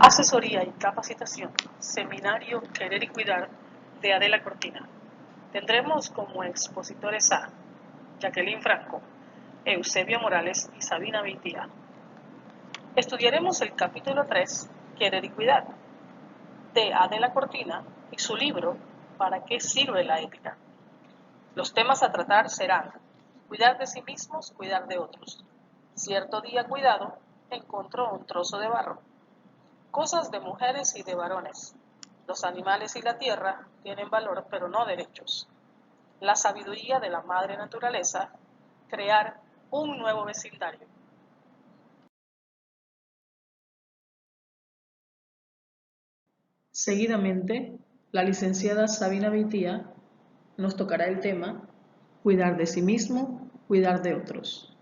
Asesoría y capacitación. Seminario Querer y Cuidar de Adela Cortina. Tendremos como expositores a Jacqueline Franco, Eusebio Morales y Sabina Vitía. Estudiaremos el capítulo 3, Querer y Cuidar, de Adela Cortina y su libro ¿Para qué sirve la ética? Los temas a tratar serán cuidar de sí mismos, cuidar de otros. Cierto día cuidado, encontró un trozo de barro. Cosas de mujeres y de varones. Los animales y la tierra tienen valor pero no derechos. La sabiduría de la madre naturaleza, crear un nuevo vecindario. Seguidamente, la licenciada Sabina Vitía nos tocará el tema cuidar de sí mismo, cuidar de otros.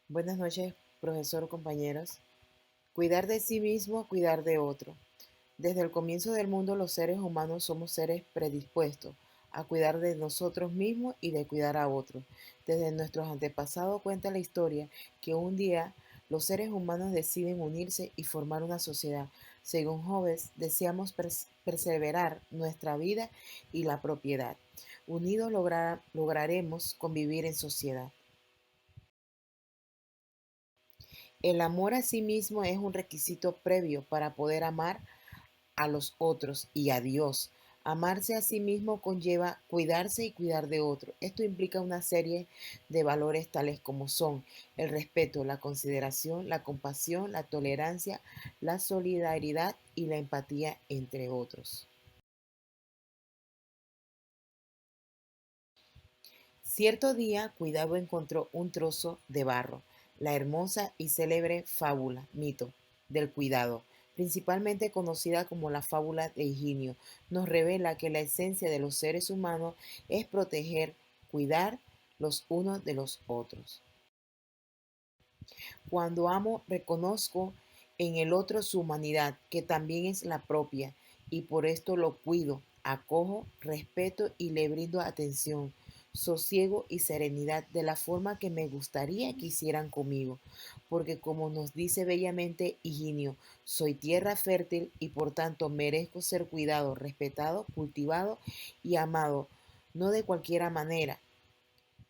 Buenas noches, profesor, compañeros. Cuidar de sí mismo, cuidar de otro. Desde el comienzo del mundo, los seres humanos somos seres predispuestos a cuidar de nosotros mismos y de cuidar a otros. Desde nuestros antepasados cuenta la historia que un día los seres humanos deciden unirse y formar una sociedad. Según Hobbes, deseamos perseverar nuestra vida y la propiedad. Unidos lograremos convivir en sociedad. El amor a sí mismo es un requisito previo para poder amar a los otros y a Dios. Amarse a sí mismo conlleva cuidarse y cuidar de otro. Esto implica una serie de valores tales como son el respeto, la consideración, la compasión, la tolerancia, la solidaridad y la empatía, entre otros. Cierto día, Cuidado encontró un trozo de barro, la hermosa y célebre fábula, mito, del cuidado, principalmente conocida como la fábula de Higinio, nos revela que la esencia de los seres humanos es proteger, cuidar los unos de los otros. Cuando amo, reconozco en el otro su humanidad, que también es la propia, y por esto lo cuido, acojo, respeto y le brindo atención, sosiego y serenidad de la forma que me gustaría que hicieran conmigo, porque como nos dice bellamente Higinio, soy tierra fértil y por tanto merezco ser cuidado, respetado, cultivado y amado, no de cualquier manera,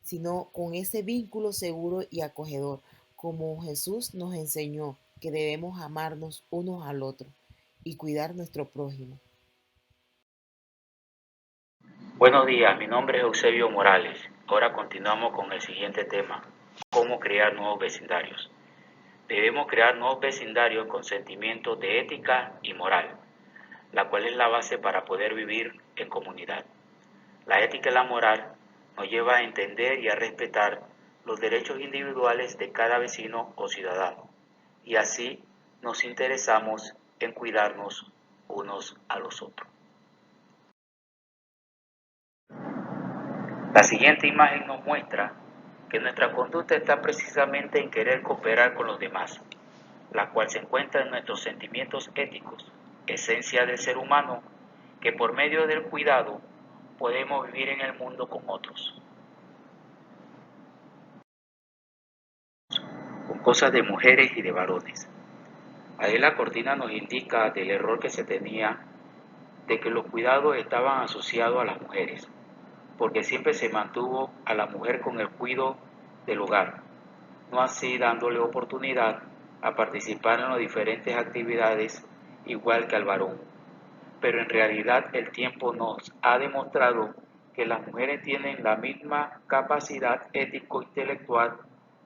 sino con ese vínculo seguro y acogedor, como Jesús nos enseñó que debemos amarnos unos al otro y cuidar nuestro prójimo. Buenos días, mi nombre es Eusebio Morales. Ahora continuamos con el siguiente tema, cómo crear nuevos vecindarios. Debemos crear nuevos vecindarios con sentimientos de ética y moral, la cual es la base para poder vivir en comunidad. La ética y la moral nos lleva a entender y a respetar los derechos individuales de cada vecino o ciudadano, y así nos interesamos en cuidarnos unos a los otros. La siguiente imagen nos muestra que nuestra conducta está precisamente en querer cooperar con los demás, la cual se encuentra en nuestros sentimientos éticos, esencia del ser humano, que por medio del cuidado podemos vivir en el mundo con otros. Con cosas de mujeres y de varones. Ahí la cortina nos indica del error que se tenía de que los cuidados estaban asociados a las mujeres, porque siempre se mantuvo a la mujer con el cuidado del hogar, no así dándole oportunidad a participar en las diferentes actividades igual que al varón. Pero en realidad el tiempo nos ha demostrado que las mujeres tienen la misma capacidad ético-intelectual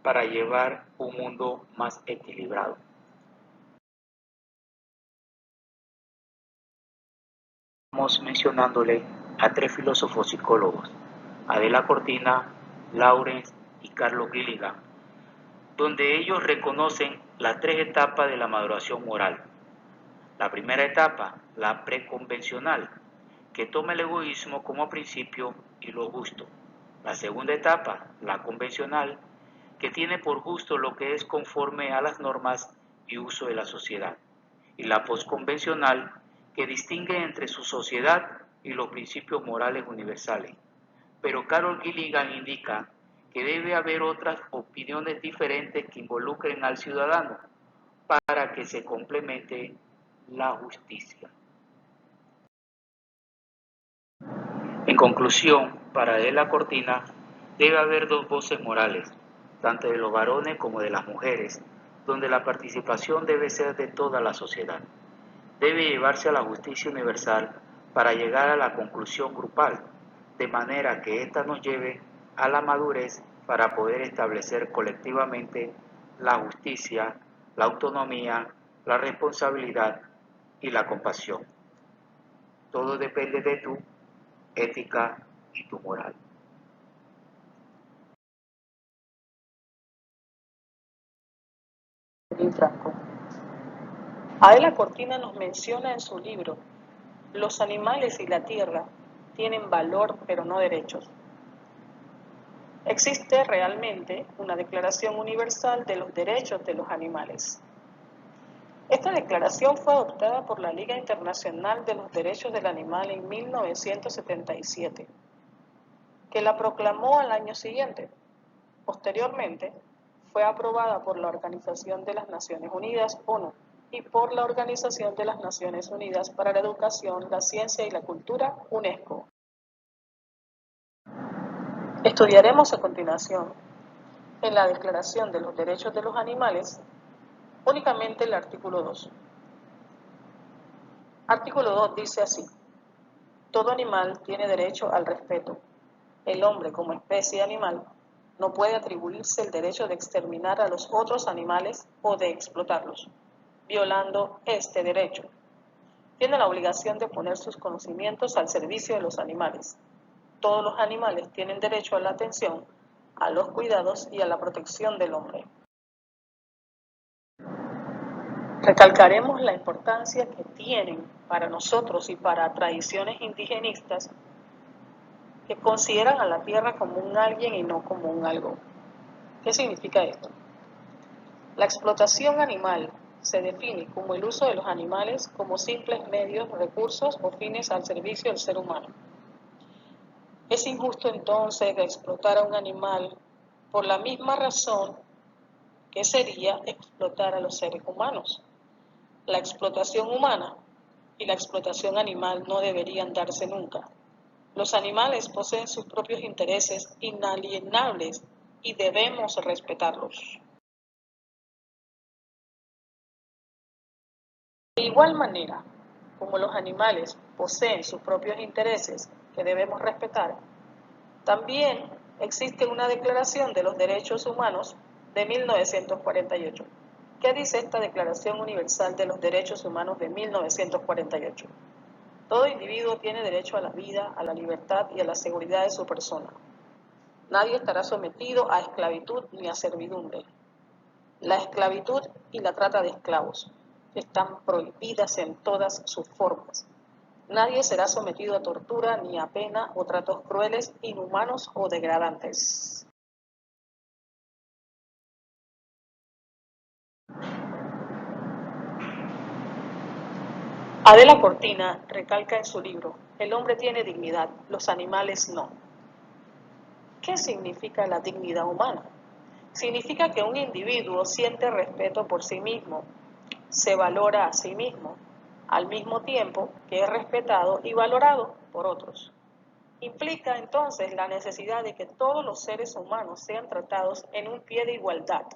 para llevar un mundo más equilibrado. Estamos mencionándole a tres filósofos psicólogos, Adela Cortina, Lawrence y Carlos Gilligan, donde ellos reconocen las tres etapas de la maduración moral. La primera etapa, la preconvencional, que toma el egoísmo como principio y lo justo. La segunda etapa, la convencional, que tiene por justo lo que es conforme a las normas y uso de la sociedad. Y la posconvencional, que distingue entre su sociedad y los principios morales universales. Pero Carol Gilligan indica que debe haber otras opiniones diferentes que involucren al ciudadano, para que se complemente la justicia. En conclusión, para Adela Cortina, debe haber dos voces morales, tanto de los varones como de las mujeres, donde la participación debe ser de toda la sociedad. Debe llevarse a la justicia universal para llegar a la conclusión grupal, de manera que ésta nos lleve a la madurez para poder establecer colectivamente la justicia, la autonomía, la responsabilidad y la compasión. Todo depende de tu ética y tu moral. Franco. Adela Cortina nos menciona en su libro: los animales y la tierra tienen valor pero no derechos. Existe realmente una Declaración Universal de los Derechos de los Animales. Esta declaración fue adoptada por la Liga Internacional de los Derechos del Animal en 1977, que la proclamó al año siguiente. Posteriormente, fue aprobada por la Organización de las Naciones Unidas, ONU, y por la Organización de las Naciones Unidas para la Educación, la Ciencia y la Cultura, UNESCO. Estudiaremos a continuación, en la Declaración de los Derechos de los Animales, únicamente el artículo 2. Artículo 2 dice así: todo animal tiene derecho al respeto. El hombre, como especie animal, no puede atribuirse el derecho de exterminar a los otros animales o de explotarlos, violando este derecho. Tiene la obligación de poner sus conocimientos al servicio de los animales. Todos los animales tienen derecho a la atención, a los cuidados y a la protección del hombre. Recalcaremos la importancia que tienen para nosotros y para tradiciones indigenistas que consideran a la tierra como un alguien y no como un algo. ¿Qué significa esto? La explotación animal se define como el uso de los animales como simples medios, recursos o fines al servicio del ser humano. Es injusto entonces explotar a un animal por la misma razón que sería explotar a los seres humanos. La explotación humana y la explotación animal no deberían darse nunca. Los animales poseen sus propios intereses inalienables y debemos respetarlos. De igual manera, como los animales poseen sus propios intereses que debemos respetar, también existe una Declaración de los Derechos Humanos de 1948. ¿Qué dice esta Declaración Universal de los Derechos Humanos de 1948? Todo individuo tiene derecho a la vida, a la libertad y a la seguridad de su persona. Nadie estará sometido a esclavitud ni a servidumbre. La esclavitud y la trata de esclavos están prohibidas en todas sus formas. Nadie será sometido a tortura ni a pena o tratos crueles, inhumanos o degradantes. Adela Cortina recalca en su libro: el hombre tiene dignidad, los animales no. ¿Qué significa la dignidad humana? Significa que un individuo siente respeto por sí mismo, se valora a sí mismo, al mismo tiempo que es respetado y valorado por otros. Implica entonces la necesidad de que todos los seres humanos sean tratados en un pie de igualdad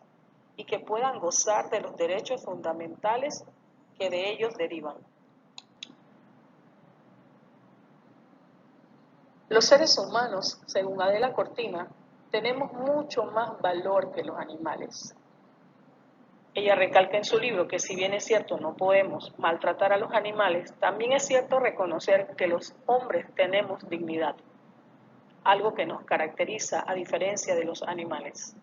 y que puedan gozar de los derechos fundamentales que de ellos derivan. Los seres humanos, según Adela Cortina, tenemos mucho más valor que los animales. Ella recalca en su libro que si bien es cierto no podemos maltratar a los animales, también es cierto reconocer que los hombres tenemos dignidad, algo que nos caracteriza a diferencia de los animales.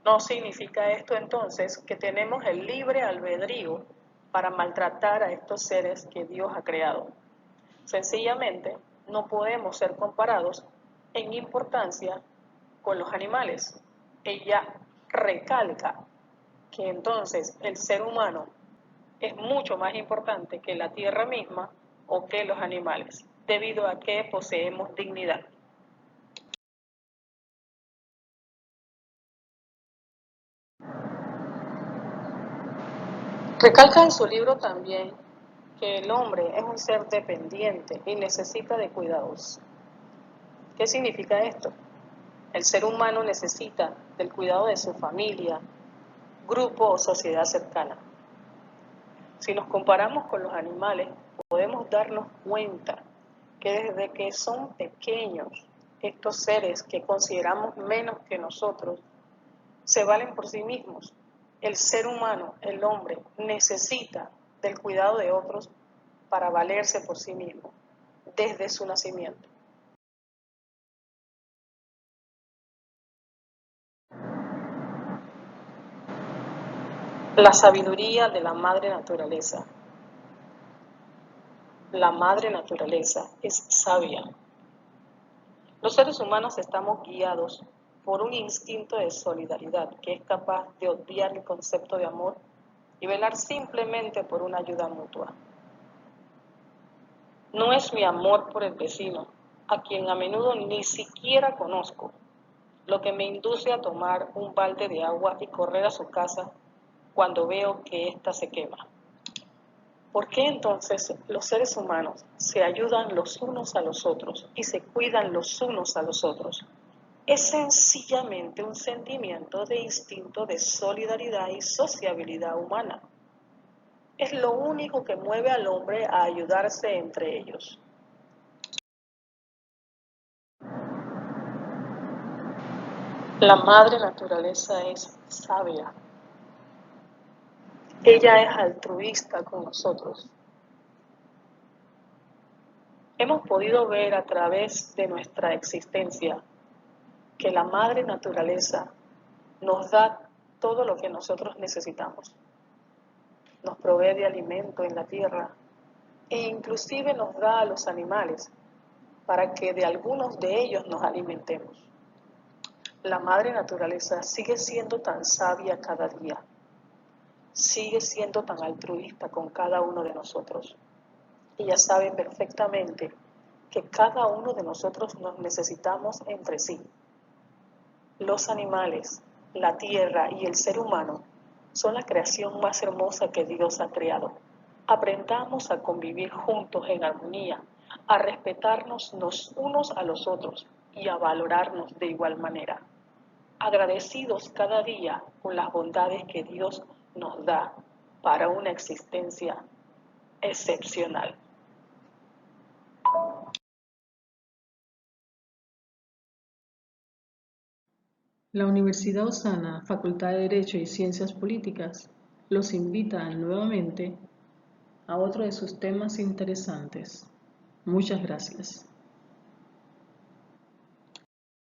No significa esto entonces que tenemos el libre albedrío para maltratar a estos seres que Dios ha creado. Sencillamente, no podemos ser comparados en importancia con los animales. Ella recalca que entonces el ser humano es mucho más importante que la tierra misma o que los animales, debido a que poseemos dignidad. Recalca en su libro también que el hombre es un ser dependiente y necesita de cuidados. ¿Qué significa esto? El ser humano necesita del cuidado de su familia, grupo o sociedad cercana. Si nos comparamos con los animales, podemos darnos cuenta que desde que son pequeños, estos seres que consideramos menos que nosotros, se valen por sí mismos. El ser humano, el hombre, necesita del cuidado de otros para valerse por sí mismo, desde su nacimiento. La sabiduría de la madre naturaleza. La madre naturaleza es sabia. Los seres humanos estamos guiados por un instinto de solidaridad que es capaz de obviar el concepto de amor y velar simplemente por una ayuda mutua. No es mi amor por el vecino, a quien a menudo ni siquiera conozco, lo que me induce a tomar un balde de agua y correr a su casa cuando veo que ésta se quema. ¿Por qué entonces los seres humanos se ayudan los unos a los otros y se cuidan los unos a los otros? Es sencillamente un sentimiento de instinto de solidaridad y sociabilidad humana. Es lo único que mueve al hombre a ayudarse entre ellos. La madre naturaleza es sabia. Ella es altruista con nosotros. Hemos podido ver a través de nuestra existencia que la madre naturaleza nos da todo lo que nosotros necesitamos. Nos provee de alimento en la tierra e inclusive nos da a los animales para que de algunos de ellos nos alimentemos. La madre naturaleza sigue siendo tan sabia cada día, sigue siendo tan altruista con cada uno de nosotros. Ella sabe perfectamente que cada uno de nosotros nos necesitamos entre sí. Los animales, la tierra y el ser humano son la creación más hermosa que Dios ha creado. Aprendamos a convivir juntos en armonía, a respetarnos los unos a los otros y a valorarnos de igual manera. Agradecidos cada día con las bondades que Dios nos da para una existencia excepcional. La Universidad Osana, Facultad de Derecho y Ciencias Políticas, los invita nuevamente a otro de sus temas interesantes. Muchas gracias.